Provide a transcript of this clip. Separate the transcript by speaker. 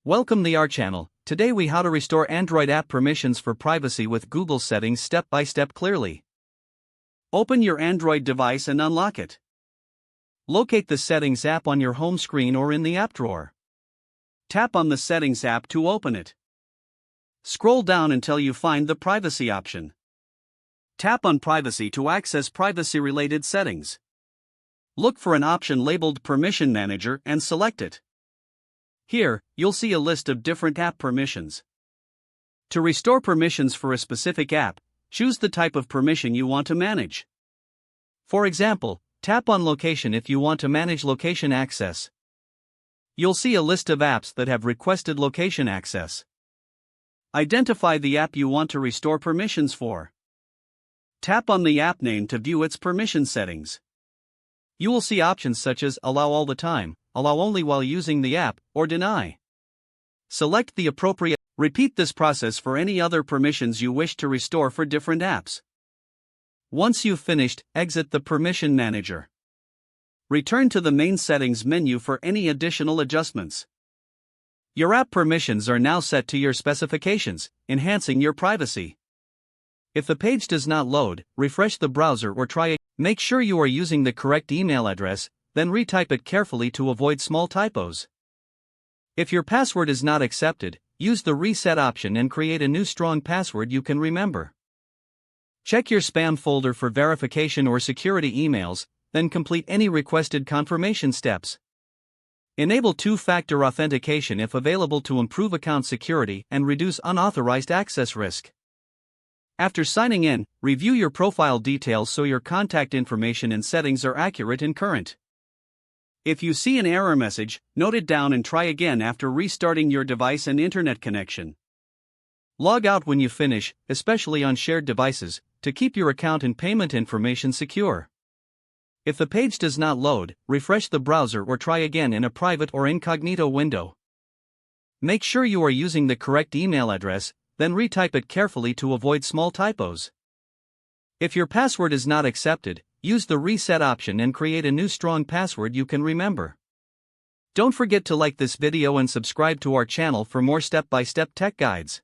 Speaker 1: Welcome to our channel. Today we how to restore Android app permissions for privacy with Google settings step by step clearly. Open your Android device and unlock it. Locate the Settings app on your home screen or in the app drawer. Tap on the Settings app to open it. Scroll down until you find the Privacy option. Tap on Privacy to access privacy-related settings. Look for an option labeled Permission Manager and select it. Here, you'll see a list of different app permissions. To restore permissions for a specific app, choose the type of permission you want to manage. For example, tap on Location if you want to manage location access. You'll see a list of apps that have requested location access. Identify the app you want to restore permissions for. Tap on the app name to view its permission settings. You will see options such as Allow all the time, Allow only while using the app, or Deny. Select the appropriate. Repeat this process for any other permissions you wish to restore for different apps. Once you've finished, exit the Permission Manager. Return to the main settings menu for any additional adjustments. Your app permissions are now set to your specifications, enhancing your privacy. If the page does not load, refresh the browser or try again. Make sure you are using the correct email address, then retype it carefully to avoid small typos. If your password is not accepted, use the Reset option and create a new strong password you can remember. Check your spam folder for verification or security emails, then complete any requested confirmation steps. Enable two-factor authentication if available to improve account security and reduce unauthorized access risk. After signing in, review your profile details so your contact information and settings are accurate and current. If you see an error message, note it down and try again after restarting your device and internet connection. Log out when you finish, especially on shared devices, to keep your account and payment information secure. If the page does not load, refresh the browser or try again in a private or incognito window. Make sure you are using the correct email address, then retype it carefully to avoid small typos. If your password is not accepted, use the Reset option and create a new strong password you can remember. Don't forget to like this video and subscribe to our channel for more step-by-step tech guides.